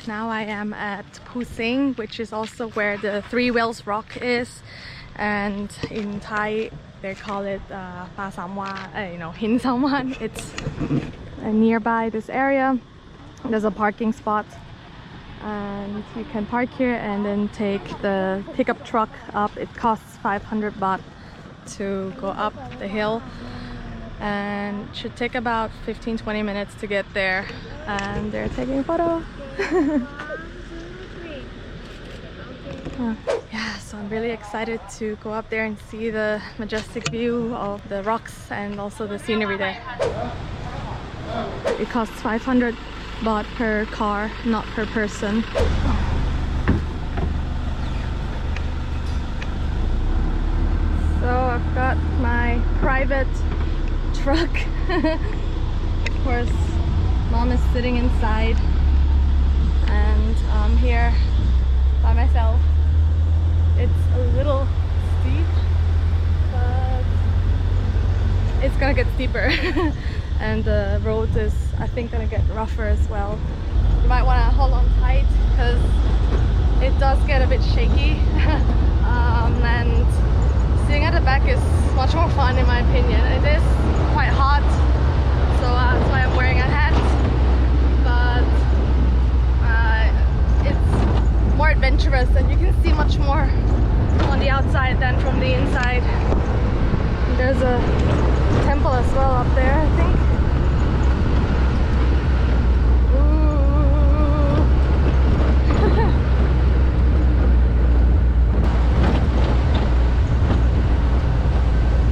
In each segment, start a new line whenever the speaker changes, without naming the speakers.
now I am at Pusing, which is also where the Three Wells Rock is, and in Thai they call it Pa Sam Wan, Hin Sam Wan. It's nearby this area. There's a parking spot and you can park here and then take the pickup truck up. It costs 500 baht to go up the hill, and it should take about 15-20 minutes to get there. And they're taking a photo. Yeah, so I'm really excited to go up there and see the majestic view of the rocks and also the scenery there. It costs 500 baht per car, not per person. So I've got my private truck. Of course, Mom is sitting inside and I'm here by myself. It's a little steep, but it's gonna get steeper. And the road is, I think, gonna get rougher as well. You might want to hold on tight because it does get a bit shaky. And sitting at the back is much more fun in my opinion. It is quite hot, so that's why I'm wearing a hat. But it's more adventurous and you can see much more on the outside than from the inside. There's a temple as well up there, I think.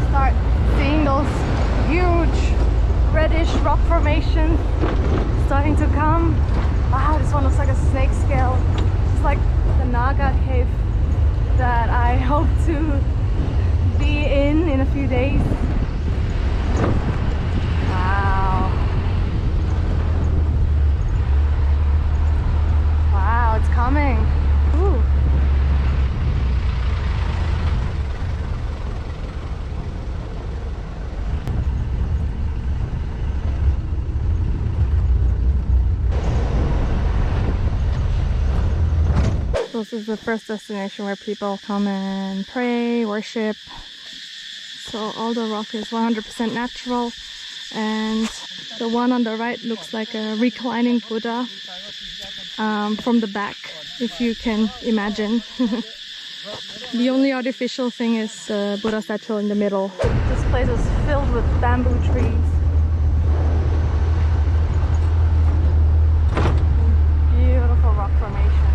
Start seeing those huge reddish rock formations starting to come. Wow, this one looks like a snake scale. It's like the Naga cave that I hope to be in a few days. Wow. Wow, it's coming. Ooh. This is the first destination where people come and pray, worship. So all the rock is 100% natural, and the one on the right looks like a reclining Buddha from the back, if you can imagine. The only artificial thing is Buddha statue in the middle. This place is filled with bamboo trees. Beautiful rock formation.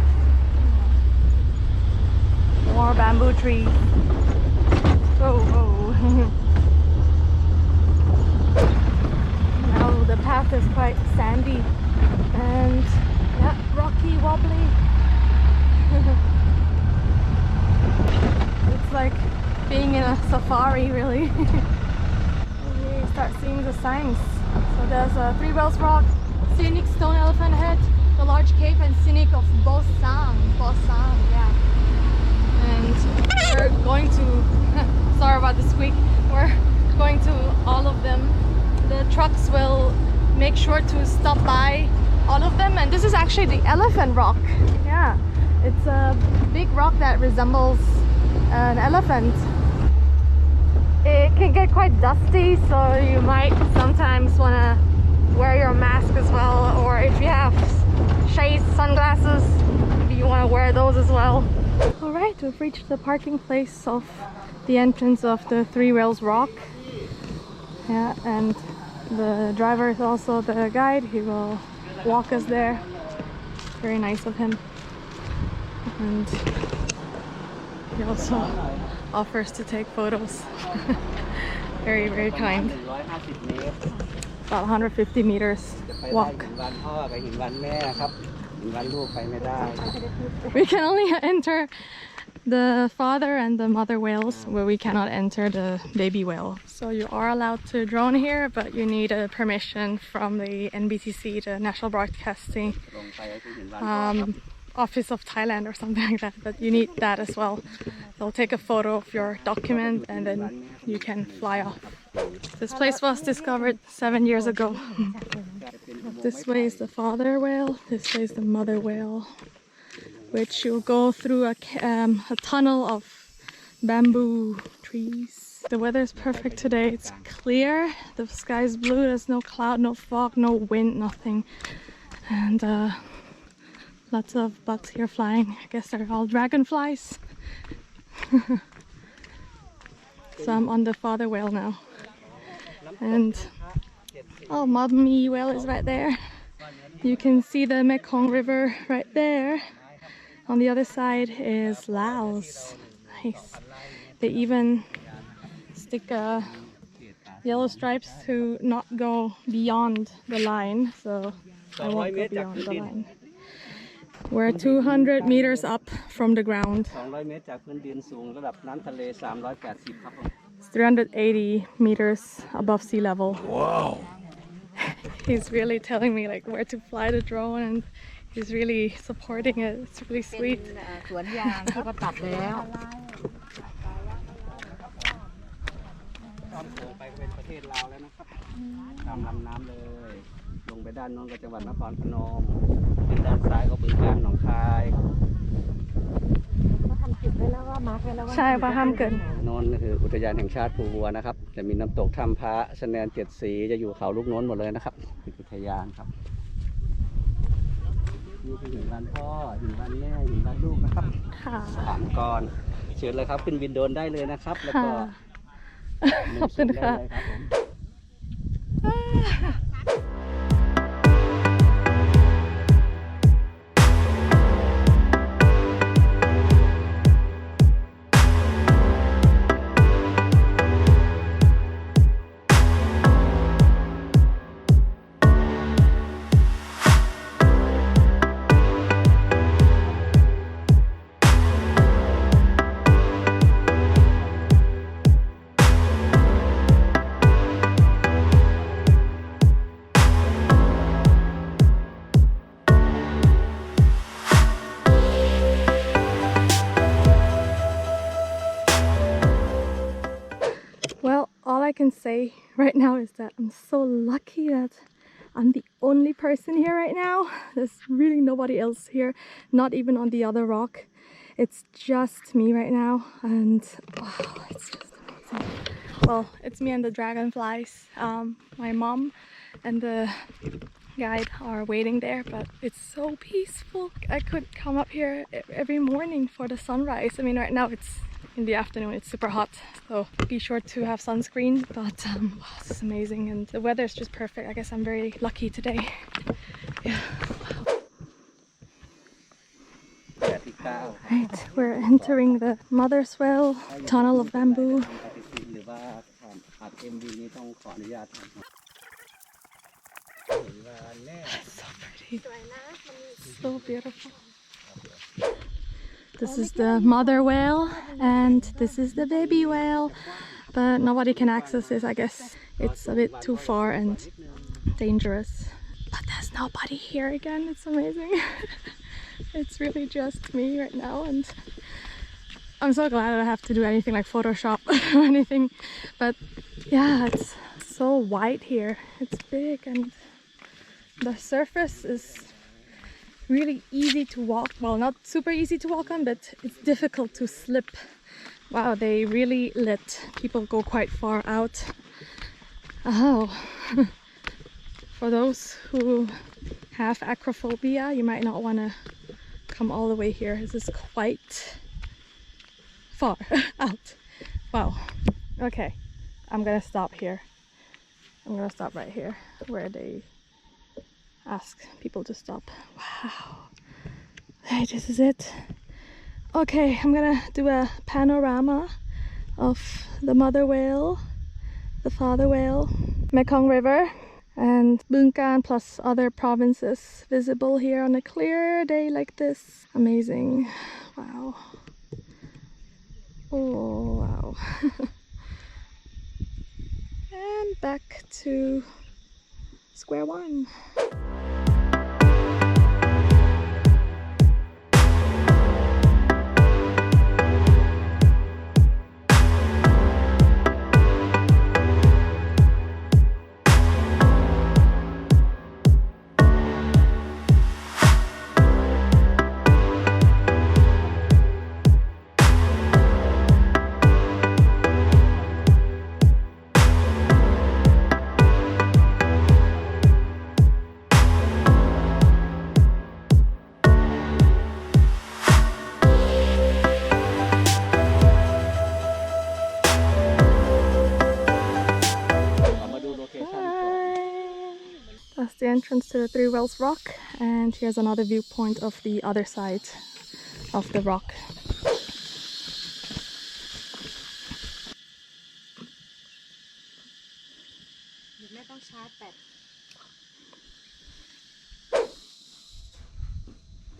More bamboo trees. Oh. Now the path is quite sandy and rocky, wobbly. It's like being in a safari, really. We start seeing the signs. So there's a Three Wells Rock, scenic stone elephant head, the large cave, and scenic of Bosang, yeah. And we're going to, sorry about the squeak, we're going to all of them. The trucks will make sure to stop by all of them. And this is actually the elephant rock. Yeah, it's a big rock that resembles an elephant. It can get quite dusty, so you might sometimes want to wear your mask as well, or if you have shades, sunglasses, maybe you want to wear those as well. Alright, we've reached the parking place of the entrance of the Three Wells Rock. Yeah, and the driver is also the guide. He will walk us there. Very nice of him. And he also offers to take photos. Very, very kind. About 150 meters walk. We can only enter the father and the mother whales, where we cannot enter the baby whale. So you are allowed to drone here, but you need a permission from the NBTC, the National Broadcasting Office of Thailand or something like that. But you need that as well. They'll take a photo of your document and then you can fly off. This place was discovered 7 years ago. This way is the father whale, this way is the mother whale, which you'll go through a tunnel of bamboo trees. The weather is perfect today. It's clear, the sky is blue, there's no cloud, no fog, no wind, nothing. And lots of bugs here flying. I guess they're all dragonflies. So I'm on the father whale now. And oh, mommy whale is right there. You can see the Mekong River right there. On the other side is Laos. Nice. They even stick yellow stripes to not go beyond the line, so I won't go beyond the line. We're 200 meters up from the ground. It's 380 meters above sea level.
Wow!
He's really telling me like where to fly the drone, and he's really supporting it. It's really sweet.ใช่ปะห้ามเกิน
โน้นคืออุทยานแห่งชาติภูวัวนะครับจะมีน้ำตกถ้ำพระชะแนนเจ็ดสีจะอยู่เขาลูกโน้นหมดเลยนะครับเป็นอุทยานครับนี่คือหินบ้านพ่อหินบ้านแม่หินบ้านลูกนะครับ3 ก้อนเชิญเลยครับขึ้นบินโดรนได้เลยนะครับแล้วก็
ขอบคุณค่ะ Well, all I can say right now is that I'm so lucky that I'm the only person here right now. There's really nobody else here, not even on the other rock. It's just me right now, and wow, it's just amazing. Well, it's me and the dragonflies. My mom and the guide are waiting there, but it's so peaceful. I could come up here every morning for the sunrise. I mean, right now it's in the afternoon, it's super hot, so be sure to have sunscreen, but wow, this is amazing, and the weather is just perfect. I guess I'm very lucky today. Yeah. Wow. Right, we're entering the mother's well, tunnel of bamboo. It's so pretty, so beautiful. This is the mother whale and this is the baby whale, but nobody can access this. I guess it's a bit too far and dangerous. But there's nobody here again. It's amazing. It's really just me right now, and I'm so glad I don't have to do anything like Photoshop or anything. But yeah, it's so wide here. It's big and the surface is really easy to walk. Well, not super easy to walk on, but it's difficult to slip. Wow, they really let people go quite far out. Oh, for those who have acrophobia, you might not want to come all the way here. This is quite far out. Wow. Okay, I'm gonna stop here. I'm gonna stop right here where they ask people to stop. Wow. Hey, this is it. Okay, I'm gonna do a panorama of the mother whale, the father whale, Mekong River, and Bueng Kan plus other provinces visible here on a clear day like this. Amazing. Wow. Oh, wow. And back to square one. the entrance to the Three Wells Rock, and here's another viewpoint of the other side of the rock.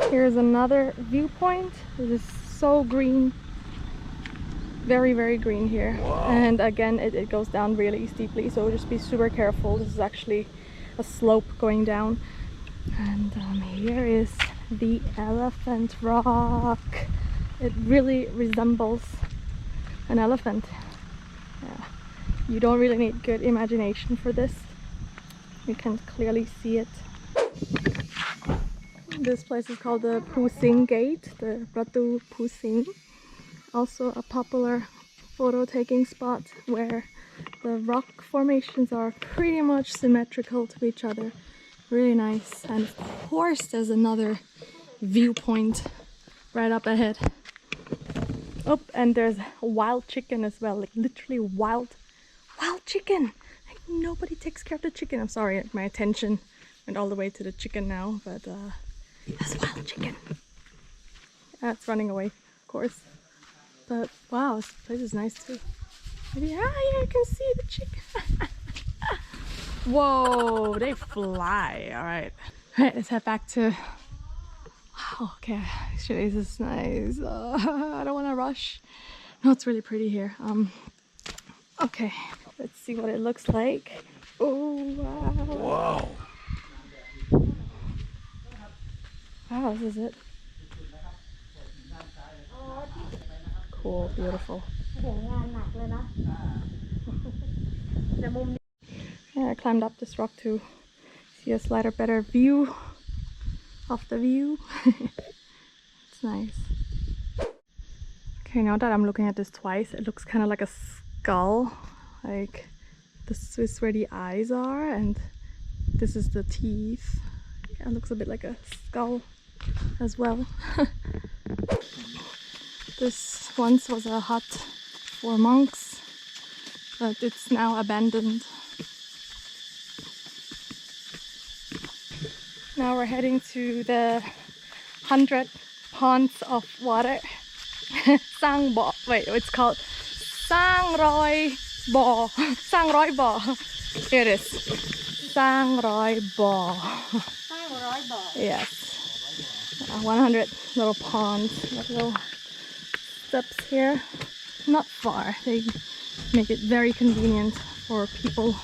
Here's another viewpoint. It is so green. Very, very green here. Wow. And again, it goes down really steeply, so just be super careful. This is actually a slope going down. And here is the Elephant Rock. It really resembles an elephant. Yeah. You don't really need good imagination for this. You can clearly see it. This place is called the Pusing Gate, the Pratu Pusing. Also a popular photo taking spot where the rock formations are pretty much symmetrical to each other. Really nice. And of course there's another viewpoint right up ahead. Oh, and there's a wild chicken as well, like literally wild chicken. Like nobody takes care of the chicken. I'm sorry, my attention went all the way to the chicken now, but there's wild chicken. It's running away, of course. But wow, this place is nice too. Maybe, yeah, you can see the chicken. Whoa, they fly. All right, let's head back to. Wow, okay, actually this is nice. I don't want to rush. No, it's really pretty here. Okay, let's see what it looks like. Oh wow. Wow. Wow, this is it. Cool, beautiful. Yeah, I climbed up this rock to see a slightly better view of the view. It's nice. Okay, now that I'm looking at this twice, it looks kind of like a skull. Like this is where the eyes are, and this is the teeth. Yeah, it looks a bit like a skull as well. This once was a hut for monks, but it's now abandoned. Now we're heading to the 100 ponds of water. Sang Bo. Wait, it's called Sang Roi Bo. Sang Roi Bo. Here it is. Sang Roi Bo. Sang Roi Bo. Yes. 100 little ponds, like little steps here. Not far. They make it very convenient for people.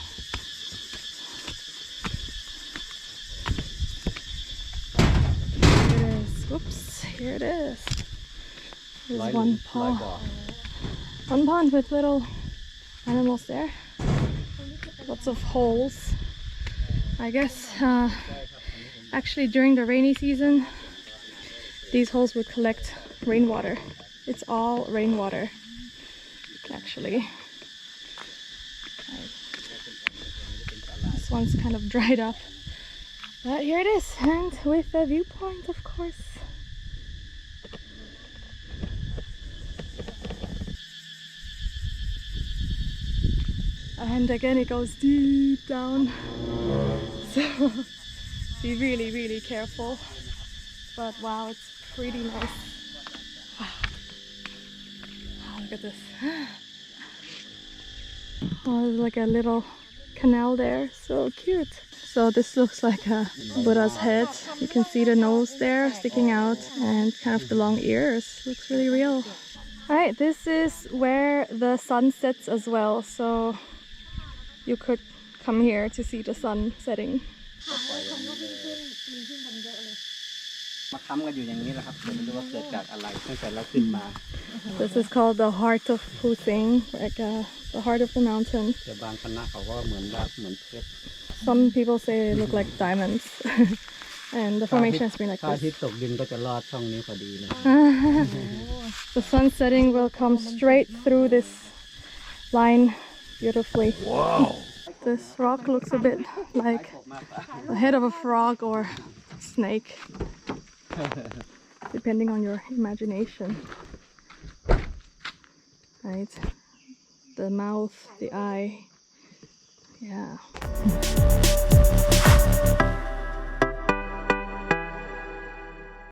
Here it is. Whoops, here it is. There's one pond. One pond with little animals there. Lots of holes. I guess actually during the rainy season these holes would collect rainwater. It's all rainwater actually. This one's kind of dried up, but here it is, and with a viewpoint, of course. And again it goes deep down, so be really, really careful. But wow, it's pretty nice. Wow, look at this. Oh, there's like a little canal there, so cute. So this looks like a Buddha's head. You can see the nose there sticking out and kind of the long ears. Looks really real. Alright, this is where the sun sets as well, so you could come here to see the sun setting. This is called the heart of Pusing, like the heart of the mountain. Some people say they look like diamonds. And the formation has been like this. The sun setting will come straight through this line beautifully. Wow! This rock looks a bit like the head of a frog or snake, depending on your imagination. Right? The mouth, the eye. Yeah.